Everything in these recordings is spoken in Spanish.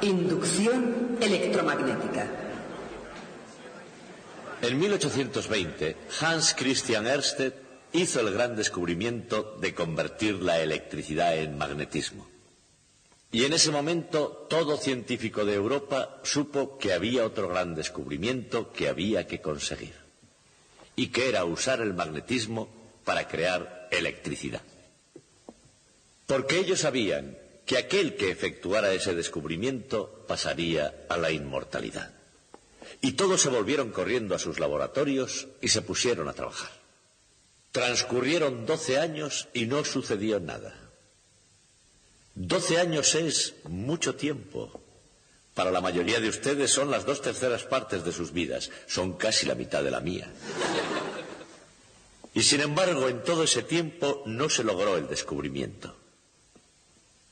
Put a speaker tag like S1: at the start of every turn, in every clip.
S1: Inducción electromagnética.
S2: En 1820, Hans Christian Ørsted hizo el gran descubrimiento de convertir la electricidad en magnetismo. Y en ese momento todo científico de Europa supo que había otro gran descubrimiento que había que conseguir, y que era usar el magnetismo para crear electricidad. Porque ellos sabían que aquel que efectuara ese descubrimiento pasaría a la inmortalidad. Y todos se volvieron corriendo a sus laboratorios y se pusieron a trabajar. Transcurrieron 12 años y no sucedió nada. 12 años es mucho tiempo. Para la mayoría de ustedes son las 2/3 partes de sus vidas. Son casi la mitad de la mía. Y sin embargo, en todo ese tiempo no se logró el descubrimiento.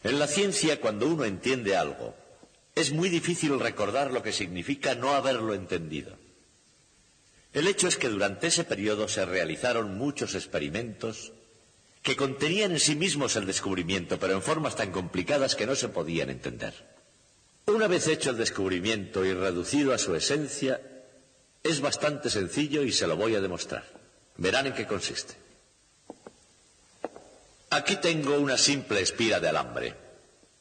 S2: En la ciencia, cuando uno entiende algo, es muy difícil recordar lo que significa no haberlo entendido. El hecho es que durante ese periodo se realizaron muchos experimentos que contenían en sí mismos el descubrimiento, pero en formas tan complicadas que no se podían entender. Una vez hecho el descubrimiento y reducido a su esencia, es bastante sencillo y se lo voy a demostrar. Verán en qué consiste. Aquí tengo una simple espira de alambre.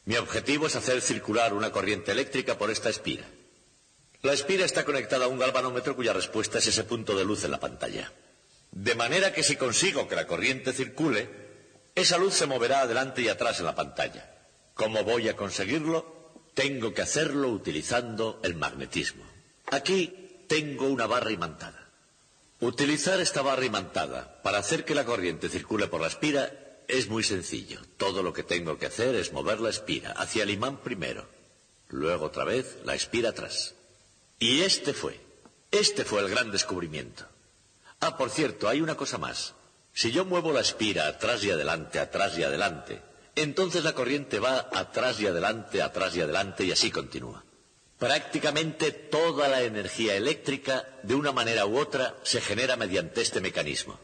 S2: Mi objetivo es hacer circular una corriente eléctrica por esta espira. La espira está conectada a un galvanómetro cuya respuesta es ese punto de luz en la pantalla. De manera que si consigo que la corriente circule, esa luz se moverá adelante y atrás en la pantalla. ¿Cómo voy a conseguirlo? Tengo que hacerlo utilizando el magnetismo. Aquí tengo una barra imantada. Utilizar esta barra imantada para hacer que la corriente circule por la espira es muy sencillo. Todo lo que tengo que hacer es mover la espira hacia el imán primero, luego otra vez la espira atrás. Y este fue el gran descubrimiento. Ah, por cierto, hay una cosa más. Si yo muevo la espira atrás y adelante, entonces la corriente va atrás y adelante y así continúa. Prácticamente toda la energía eléctrica, de una manera u otra, se genera mediante este mecanismo.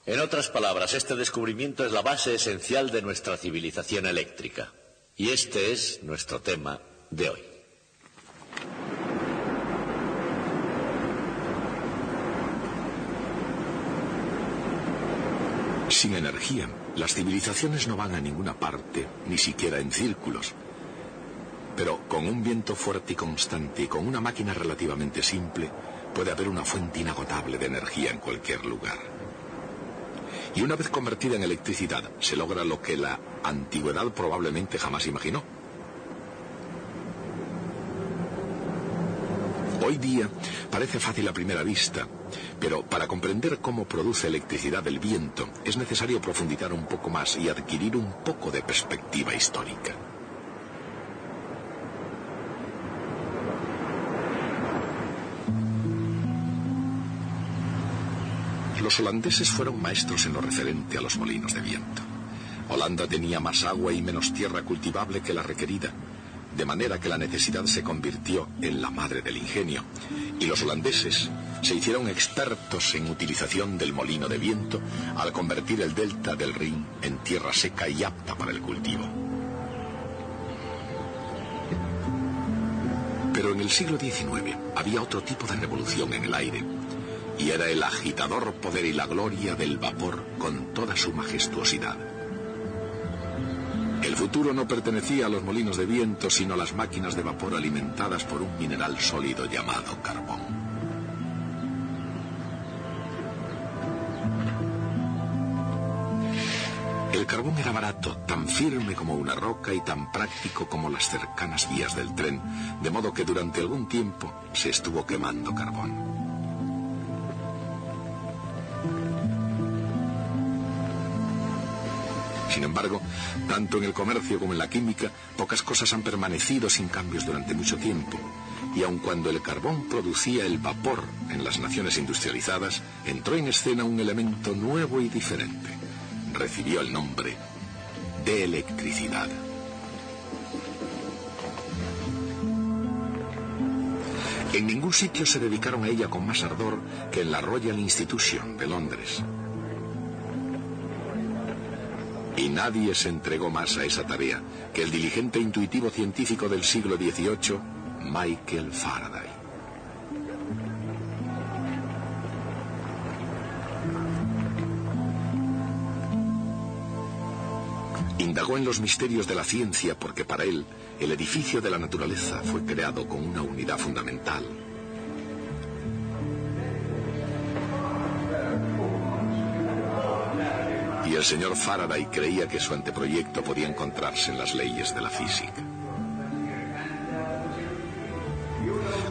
S2: En otras palabras, este descubrimiento es la base esencial de nuestra civilización eléctrica. Y este es nuestro tema de hoy.
S3: Sin energía, las civilizaciones no van a ninguna parte, ni siquiera en círculos. Pero con un viento fuerte y constante y con una máquina relativamente simple, puede haber una fuente inagotable de energía en cualquier lugar. Y una vez convertida en electricidad, se logra lo que la antigüedad probablemente jamás imaginó. Hoy día parece fácil a primera vista, pero para comprender cómo produce electricidad el viento es necesario profundizar un poco más y adquirir un poco de perspectiva histórica. Los holandeses fueron maestros en lo referente a los molinos de viento. Holanda tenía más agua y menos tierra cultivable que la requerida, de manera que la necesidad se convirtió en la madre del ingenio, y los holandeses se hicieron expertos en utilización del molino de viento al convertir el delta del Rin en tierra seca y apta para el cultivo. Pero en el siglo XIX había otro tipo de revolución en el aire, y era el agitador poder y la gloria del vapor con toda su majestuosidad. El futuro no pertenecía a los molinos de viento, sino a las máquinas de vapor alimentadas por un mineral sólido llamado carbón. El carbón era barato, tan firme como una roca y tan práctico como las cercanas vías del tren, de modo que durante algún tiempo se estuvo quemando carbón. Sin embargo, tanto en el comercio como en la química, pocas cosas han permanecido sin cambios durante mucho tiempo. Y aun cuando el carbón producía el vapor en las naciones industrializadas, entró en escena un elemento nuevo y diferente. Recibió el nombre de electricidad. En ningún sitio se dedicaron a ella con más ardor que en la Royal Institution de Londres. Y nadie se entregó más a esa tarea que el diligente e intuitivo científico del siglo XVIII, Michael Faraday. Indagó en los misterios de la ciencia porque para él el edificio de la naturaleza fue creado con una unidad fundamental. Y el señor Faraday creía que su anteproyecto podía encontrarse en las leyes de la física.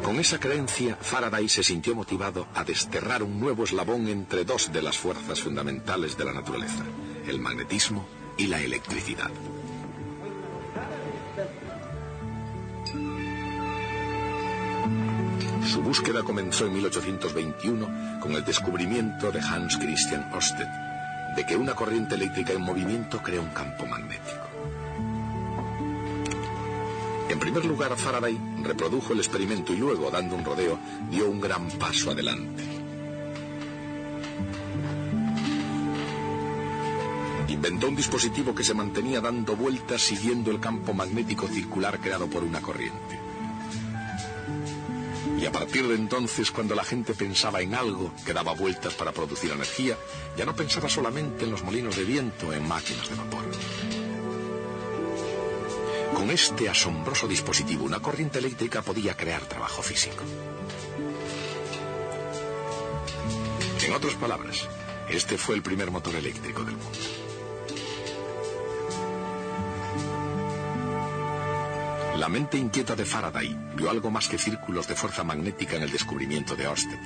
S3: Con esa creencia, Faraday se sintió motivado a desterrar un nuevo eslabón entre dos de las fuerzas fundamentales de la naturaleza, el magnetismo y la electricidad. Su búsqueda comenzó en 1821 con el descubrimiento de Hans Christian Ørsted de que una corriente eléctrica en movimiento crea un campo magnético. En primer lugar, Faraday reprodujo el experimento y luego, dando un rodeo, dio un gran paso adelante. Inventó un dispositivo que se mantenía dando vueltas siguiendo el campo magnético circular creado por una corriente. Y a partir de entonces, cuando la gente pensaba en algo que daba vueltas para producir energía, ya no pensaba solamente en los molinos de viento o en máquinas de vapor. Con este asombroso dispositivo, una corriente eléctrica podía crear trabajo físico. En otras palabras, este fue el primer motor eléctrico del mundo. La mente inquieta de Faraday vio algo más que círculos de fuerza magnética en el descubrimiento de Ørsted.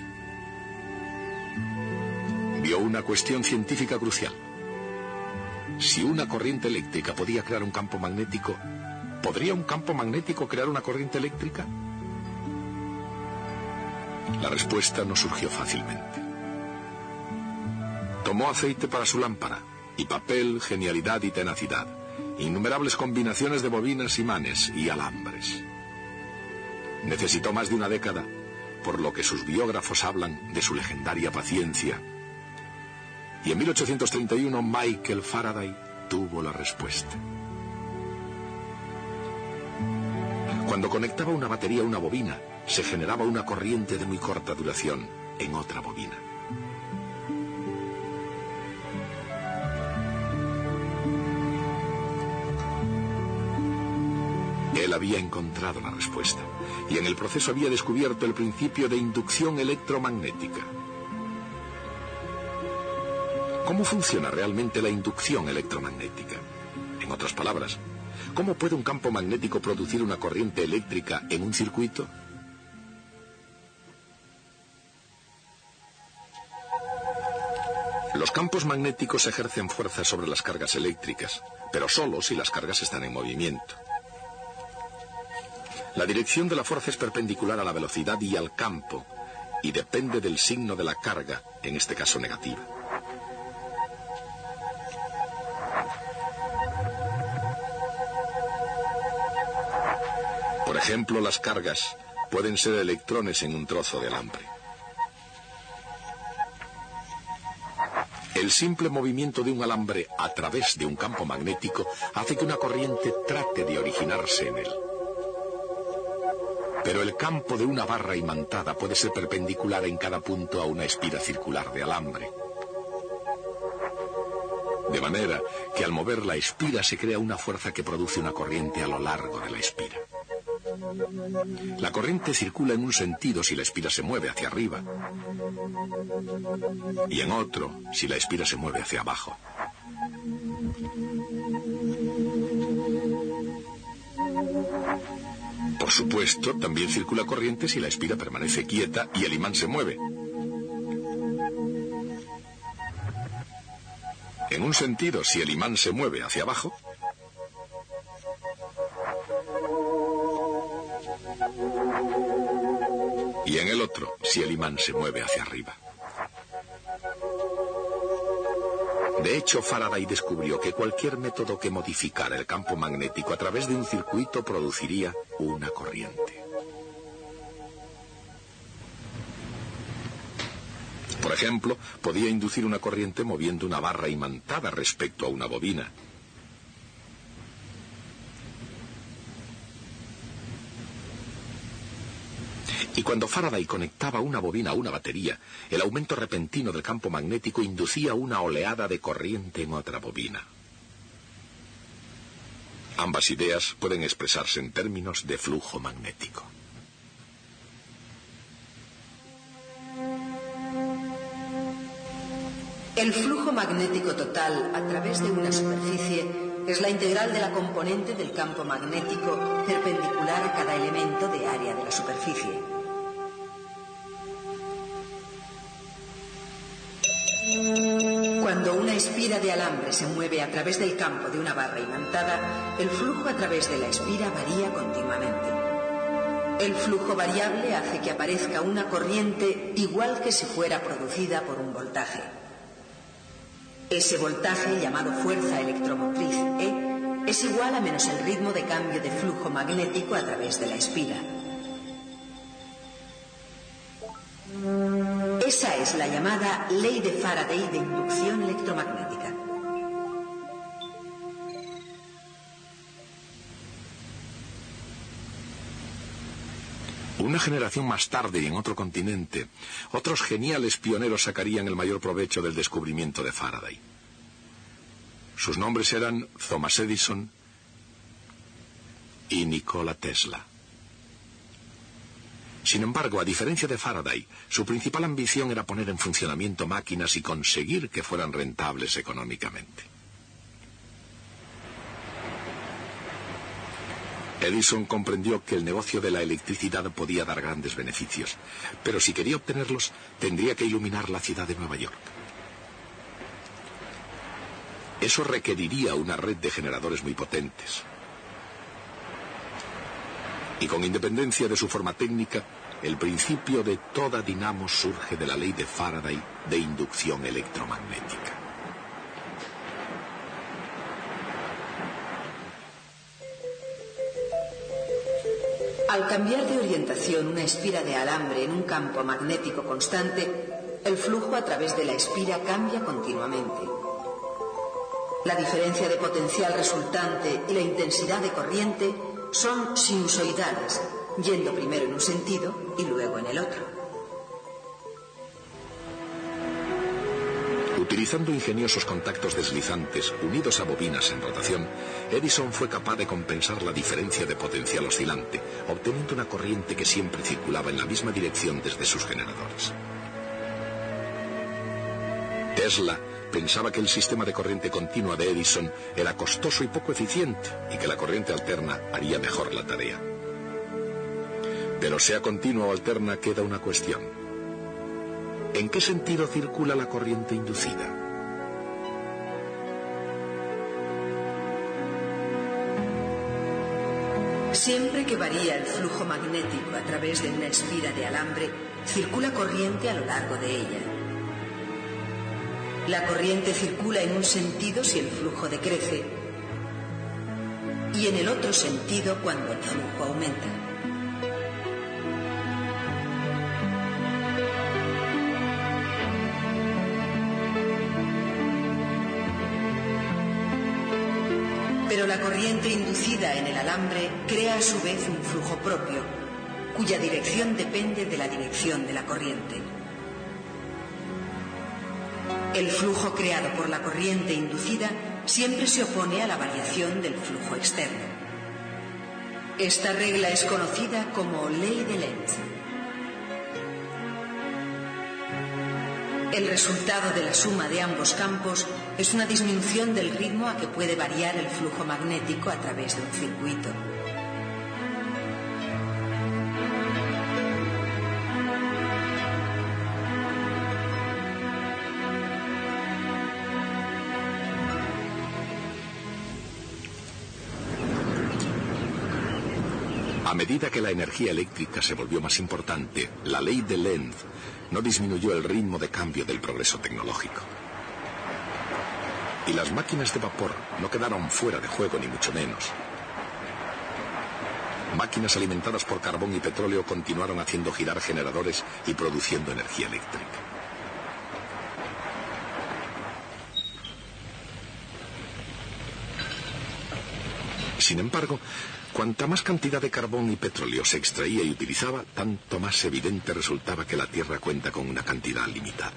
S3: Vio una cuestión científica crucial. Si una corriente eléctrica podía crear un campo magnético, ¿podría un campo magnético crear una corriente eléctrica? La respuesta no surgió fácilmente. Tomó aceite para su lámpara, y papel, genialidad y tenacidad. Innumerables combinaciones de bobinas, imanes y alambres. Necesitó más de una década, por lo que sus biógrafos hablan de su legendaria paciencia. Y en 1831 Michael Faraday tuvo la respuesta. Cuando conectaba una batería a una bobina, se generaba una corriente de muy corta duración en otra bobina. Él había encontrado la respuesta, y en el proceso había descubierto el principio de inducción electromagnética. ¿Cómo funciona realmente la inducción electromagnética? En otras palabras, ¿cómo puede un campo magnético producir una corriente eléctrica en un circuito? Los campos magnéticos ejercen fuerza sobre las cargas eléctricas, pero solo si las cargas están en movimiento. La dirección de la fuerza es perpendicular a la velocidad y al campo, y depende del signo de la carga, en este caso negativa. Por ejemplo, las cargas pueden ser electrones en un trozo de alambre. El simple movimiento de un alambre a través de un campo magnético hace que una corriente trate de originarse en él. Pero el campo de una barra imantada puede ser perpendicular en cada punto a una espira circular de alambre. De manera que al mover la espira se crea una fuerza que produce una corriente a lo largo de la espira. La corriente circula en un sentido si la espira se mueve hacia arriba, y en otro si la espira se mueve hacia abajo. Por supuesto, también circula corriente si la espira permanece quieta y el imán se mueve. En un sentido, si el imán se mueve hacia abajo, y en el otro, si el imán se mueve hacia arriba. De hecho, Faraday descubrió que cualquier método que modificara el campo magnético a través de un circuito produciría una corriente. Por ejemplo, podía inducir una corriente moviendo una barra imantada respecto a una bobina, Y cuando Faraday conectaba una bobina a una batería, el aumento repentino del campo magnético inducía una oleada de corriente en otra bobina. Ambas ideas pueden expresarse en términos de flujo magnético.
S1: El flujo magnético total a través de una superficie es la integral de la componente del campo magnético perpendicular a cada elemento de área de la superficie. Cuando una espira de alambre se mueve a través del campo de una barra imantada, el flujo a través de la espira varía continuamente. El flujo variable hace que aparezca una corriente igual que si fuera producida por un voltaje. Ese voltaje, llamado fuerza electromotriz E, es igual a menos el ritmo de cambio de flujo magnético a través de la espira. Esa es la llamada ley de Faraday de inducción electromagnética.
S3: Una generación más tarde y en otro continente, otros geniales pioneros sacarían el mayor provecho del descubrimiento de Faraday. Sus nombres eran Thomas Edison y Nikola Tesla. Sin embargo, a diferencia de Faraday, su principal ambición era poner en funcionamiento máquinas y conseguir que fueran rentables económicamente. Edison comprendió que el negocio de la electricidad podía dar grandes beneficios, pero si quería obtenerlos, tendría que iluminar la ciudad de Nueva York. Eso requeriría una red de generadores muy potentes. Y con independencia de su forma técnica, el principio de toda dinamo surge de la ley de Faraday de inducción electromagnética.
S1: Al cambiar de orientación una espira de alambre en un campo magnético constante, el flujo a través de la espira cambia continuamente. La diferencia de potencial resultante y la intensidad de corriente son sinusoidales, yendo primero en un sentido y luego en el otro.
S3: Utilizando ingeniosos contactos deslizantes unidos a bobinas en rotación, Edison fue capaz de compensar la diferencia de potencial oscilante, obteniendo una corriente que siempre circulaba en la misma dirección desde sus generadores. Tesla pensaba que el sistema de corriente continua de Edison era costoso y poco eficiente y que la corriente alterna haría mejor la tarea. Pero sea continua o alterna, queda una cuestión. ¿En qué sentido circula la corriente inducida?
S1: Siempre que varía el flujo magnético a través de una espira de alambre, circula corriente a lo largo de ella. La corriente circula en un sentido si el flujo decrece y en el otro sentido cuando el flujo aumenta. Pero la corriente inducida en el alambre crea a su vez un flujo propio, cuya dirección depende de la dirección de la corriente. El flujo creado por la corriente inducida siempre se opone a la variación del flujo externo. Esta regla es conocida como ley de Lenz. El resultado de la suma de ambos campos es una disminución del ritmo a que puede variar el flujo magnético a través de un circuito.
S3: A medida que la energía eléctrica se volvió más importante, la ley de Lenz no disminuyó el ritmo de cambio del progreso tecnológico. Y las máquinas de vapor no quedaron fuera de juego, ni mucho menos. Máquinas alimentadas por carbón y petróleo continuaron haciendo girar generadores y produciendo energía eléctrica. Sin embargo, cuanta más cantidad de carbón y petróleo se extraía y utilizaba, tanto más evidente resultaba que la Tierra cuenta con una cantidad limitada.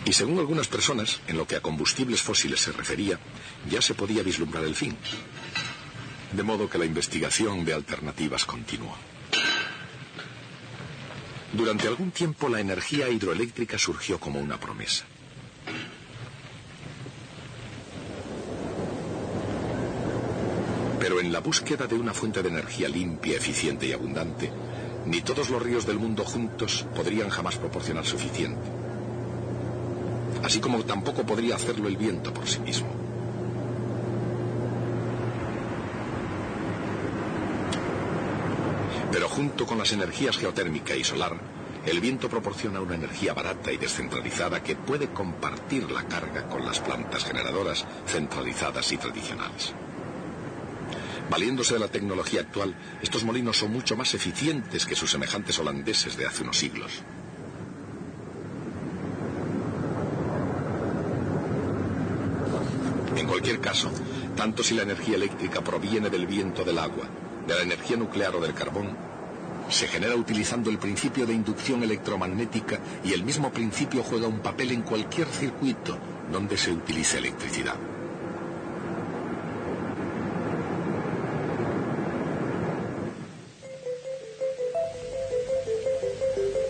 S3: Y según algunas personas, en lo que a combustibles fósiles se refería, ya se podía vislumbrar el fin. De modo que la investigación de alternativas continuó. Durante algún tiempo la energía hidroeléctrica surgió como una promesa. Pero en la búsqueda de una fuente de energía limpia, eficiente y abundante, ni todos los ríos del mundo juntos podrían jamás proporcionar suficiente. Así como tampoco podría hacerlo el viento por sí mismo. Pero junto con las energías geotérmica y solar, el viento proporciona una energía barata y descentralizada que puede compartir la carga con las plantas generadoras centralizadas y tradicionales. Valiéndose de la tecnología actual, estos molinos son mucho más eficientes que sus semejantes holandeses de hace unos siglos. En cualquier caso, tanto si la energía eléctrica proviene del viento, del agua, de la energía nuclear o del carbón, se genera utilizando el principio de inducción electromagnética y el mismo principio juega un papel en cualquier circuito donde se utilice electricidad.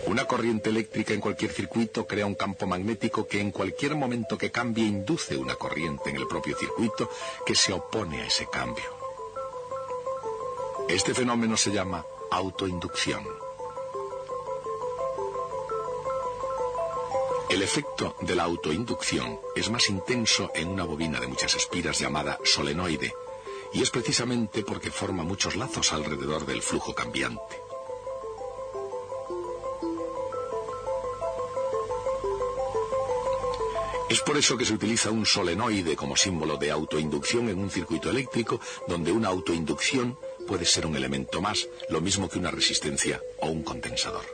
S3: Una corriente eléctrica en cualquier circuito crea un campo magnético que en cualquier momento que cambie induce una corriente en el propio circuito que se opone a ese cambio. Este fenómeno se llama autoinducción. El efecto de la autoinducción es más intenso en una bobina de muchas espiras llamada solenoide, y es precisamente porque forma muchos lazos alrededor del flujo cambiante. Es por eso que se utiliza un solenoide como símbolo de autoinducción en un circuito eléctrico, donde una autoinducción puede ser un elemento más, lo mismo que una resistencia o un condensador.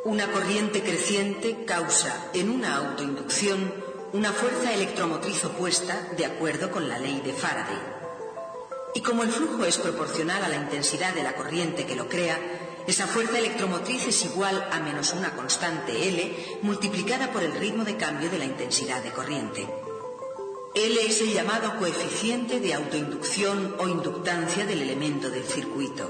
S1: Una corriente creciente causa en una autoinducción una fuerza electromotriz opuesta de acuerdo con la ley de Faraday. Y como el flujo es proporcional a la intensidad de la corriente que lo crea, esa fuerza electromotriz es igual a menos una constante L multiplicada por el ritmo de cambio de la intensidad de corriente. L es el llamado coeficiente de autoinducción o inductancia del elemento del circuito.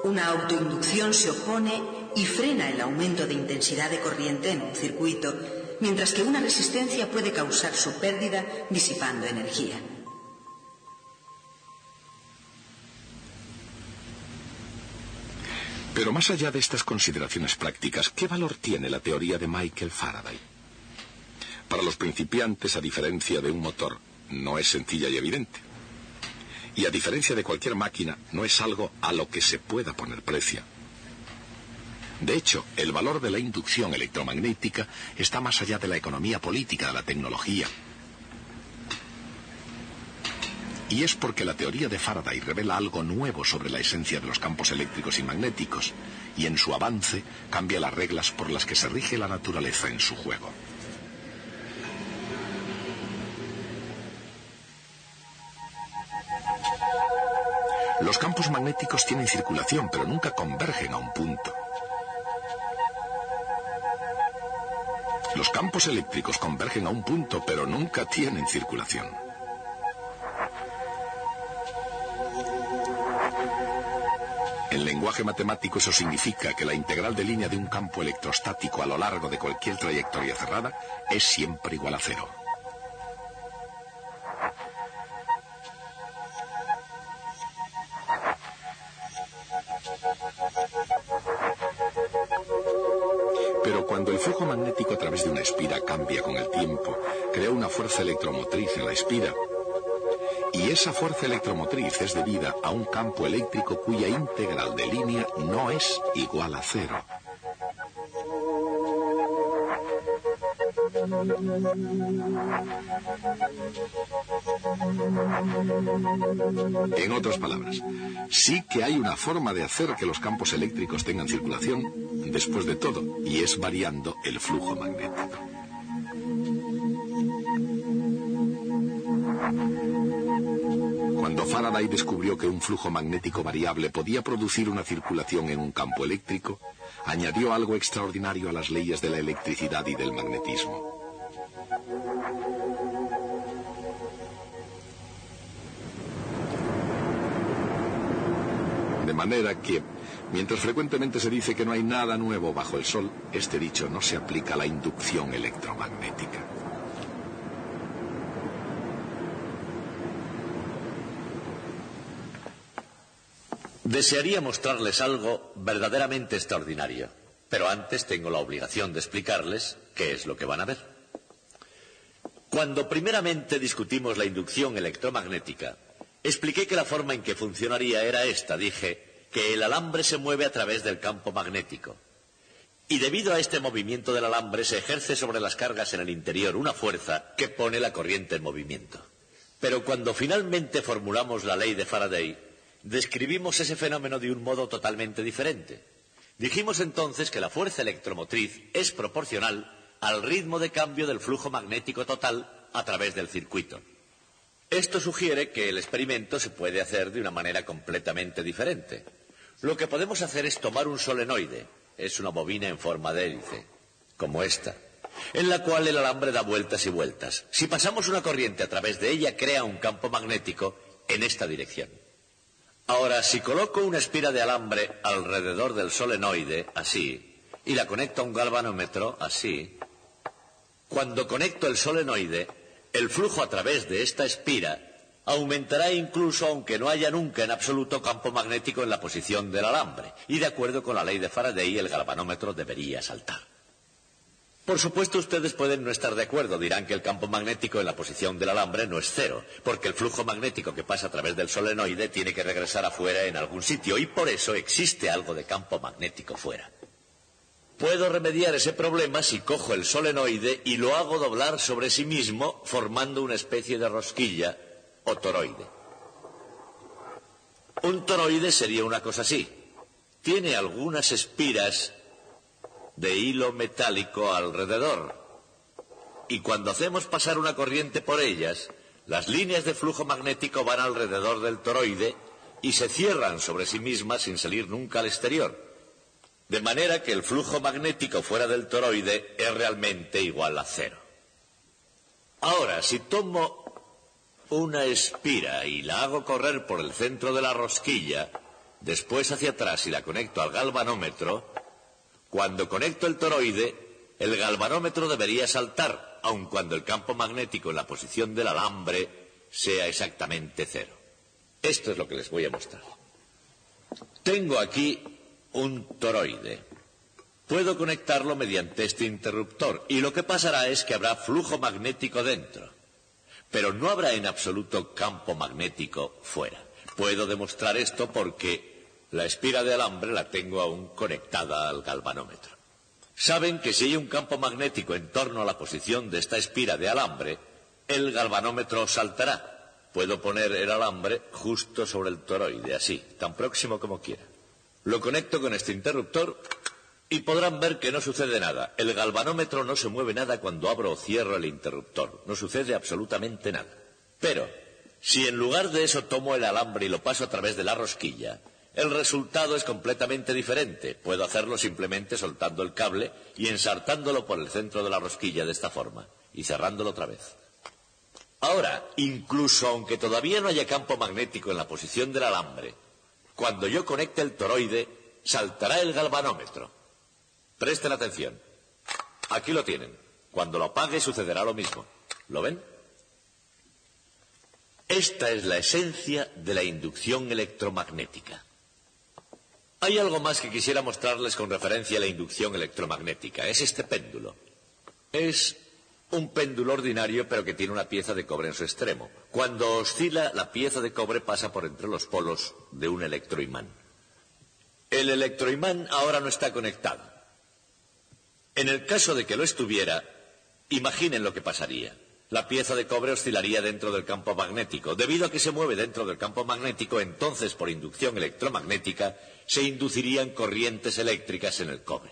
S1: Una autoinducción se opone y frena el aumento de intensidad de corriente en un circuito, mientras que una resistencia puede causar su pérdida disipando energía.
S3: Pero más allá de estas consideraciones prácticas, ¿qué valor tiene la teoría de Michael Faraday? Para los principiantes, a diferencia de un motor, no es sencilla y evidente. Y a diferencia de cualquier máquina, no es algo a lo que se pueda poner precio. De hecho, el valor de la inducción electromagnética está más allá de la economía política, de la tecnología. Y es porque la teoría de Faraday revela algo nuevo sobre la esencia de los campos eléctricos y magnéticos, y en su avance cambia las reglas por las que se rige la naturaleza en su juego. Los campos magnéticos tienen circulación, pero nunca convergen a un punto. Los campos eléctricos convergen a un punto, pero nunca tienen circulación. En lenguaje matemático eso significa que la integral de línea de un campo electrostático a lo largo de cualquier trayectoria cerrada es siempre igual a cero. Pero cuando el flujo magnético a través de una espira cambia con el tiempo, crea una fuerza electromotriz en la espira. Y esa fuerza electromotriz es debida a un campo eléctrico cuya integral de línea no es igual a cero. En otras palabras, sí que hay una forma de hacer que los campos eléctricos tengan circulación, después de todo, y es variando el flujo magnético. Cuando Faraday descubrió que un flujo magnético variable podía producir una circulación en un campo eléctrico, añadió algo extraordinario a las leyes de la electricidad y del magnetismo. De manera que, mientras frecuentemente se dice que no hay nada nuevo bajo el sol, este dicho no se aplica a la inducción electromagnética.
S2: Desearía mostrarles algo verdaderamente extraordinario, pero antes tengo la obligación de explicarles qué es lo que van a ver. Cuando primeramente discutimos la inducción electromagnética, expliqué que la forma en que funcionaría era esta. Dije que el alambre se mueve a través del campo magnético, y debido a este movimiento del alambre se ejerce sobre las cargas en el interior una fuerza que pone la corriente en movimiento. Pero cuando finalmente formulamos la ley de Faraday, describimos ese fenómeno de un modo totalmente diferente. Dijimos entonces que la fuerza electromotriz es proporcional al ritmo de cambio del flujo magnético total a través del circuito. Esto sugiere que el experimento se puede hacer de una manera completamente diferente. Lo que podemos hacer es tomar un solenoide, es una bobina en forma de hélice, como esta, en la cual el alambre da vueltas y vueltas. Si pasamos una corriente a través de ella, crea un campo magnético en esta dirección. Ahora, si coloco una espira de alambre alrededor del solenoide, así, y la conecto a un galvanómetro, así, cuando conecto el solenoide, el flujo a través de esta espira aumentará incluso aunque no haya nunca en absoluto campo magnético en la posición del alambre, y de acuerdo con la ley de Faraday, el galvanómetro debería saltar. Por supuesto, ustedes pueden no estar de acuerdo, dirán que el campo magnético en la posición del alambre no es cero, porque el flujo magnético que pasa a través del solenoide tiene que regresar afuera en algún sitio, y por eso existe algo de campo magnético fuera. Puedo remediar ese problema si cojo el solenoide y lo hago doblar sobre sí mismo, formando una especie de rosquilla o toroide. Un toroide sería una cosa así. Tiene algunas espiras de hilo metálico alrededor, y cuando hacemos pasar una corriente por ellas, las líneas de flujo magnético van alrededor del toroide y se cierran sobre sí mismas sin salir nunca al exterior, de manera que el flujo magnético fuera del toroide es realmente igual a cero. Ahora, si tomo una espira y la hago correr por el centro de la rosquilla, después hacia atrás y la conecto al galvanómetro, cuando conecto el toroide, el galvanómetro debería saltar, aun cuando el campo magnético en la posición del alambre sea exactamente cero. Esto es lo que les voy a mostrar. Tengo aquí un toroide. Puedo conectarlo mediante este interruptor, y lo que pasará es que habrá flujo magnético dentro, pero no habrá en absoluto campo magnético fuera. Puedo demostrar esto porque la espira de alambre la tengo aún conectada al galvanómetro. Saben que si hay un campo magnético en torno a la posición de esta espira de alambre, el galvanómetro saltará. Puedo poner el alambre justo sobre el toroide, así, tan próximo como quiera. Lo conecto con este interruptor y podrán ver que no sucede nada. El galvanómetro no se mueve nada cuando abro o cierro el interruptor. No sucede absolutamente nada. Pero, si en lugar de eso tomo el alambre y lo paso a través de la rosquilla, el resultado es completamente diferente. Puedo hacerlo simplemente soltando el cable y ensartándolo por el centro de la rosquilla de esta forma, y cerrándolo otra vez. Ahora, incluso aunque todavía no haya campo magnético en la posición del alambre, cuando yo conecte el toroide, saltará el galvanómetro. Presten atención. Aquí lo tienen. Cuando lo apague sucederá lo mismo. ¿Lo ven? Esta es la esencia de la inducción electromagnética. Hay algo más que quisiera mostrarles con referencia a la inducción electromagnética. Es este péndulo. Es un péndulo ordinario, pero que tiene una pieza de cobre en su extremo. Cuando oscila, la pieza de cobre pasa por entre los polos de un electroimán. El electroimán ahora no está conectado. En el caso de que lo estuviera, imaginen lo que pasaría. La pieza de cobre oscilaría dentro del campo magnético. Debido a que se mueve dentro del campo magnético, entonces por inducción electromagnética se inducirían corrientes eléctricas en el cobre.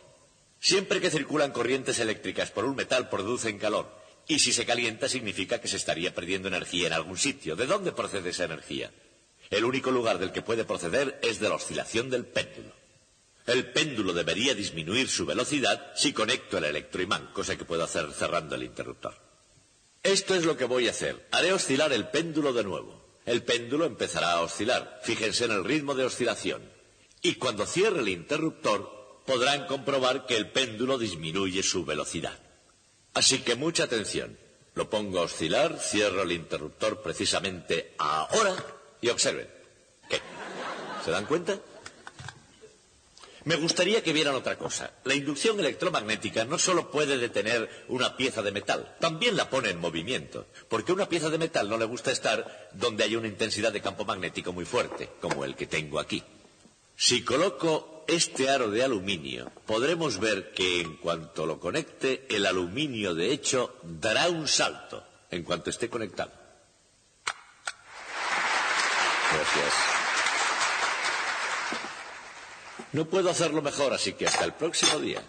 S2: Siempre que circulan corrientes eléctricas por un metal producen calor, y si se calienta significa que se estaría perdiendo energía en algún sitio. ¿De dónde procede esa energía? El único lugar del que puede proceder es de la oscilación del péndulo. El péndulo debería disminuir su velocidad si conecto el electroimán, cosa que puedo hacer cerrando el interruptor. Esto es lo que voy a hacer. Haré oscilar el péndulo de nuevo. El péndulo empezará a oscilar. Fíjense en el ritmo de oscilación. Y cuando cierre el interruptor, podrán comprobar que el péndulo disminuye su velocidad. Así que mucha atención. Lo pongo a oscilar, cierro el interruptor precisamente ahora y observen. ¿Qué? ¿Se dan cuenta? Me gustaría que vieran otra cosa. La inducción electromagnética no solo puede detener una pieza de metal, también la pone en movimiento, porque a una pieza de metal no le gusta estar donde hay una intensidad de campo magnético muy fuerte, como el que tengo aquí. Si coloco este aro de aluminio, podremos ver que en cuanto lo conecte, el aluminio de hecho dará un salto en cuanto esté conectado. Gracias. No puedo hacerlo mejor, así que hasta el próximo día.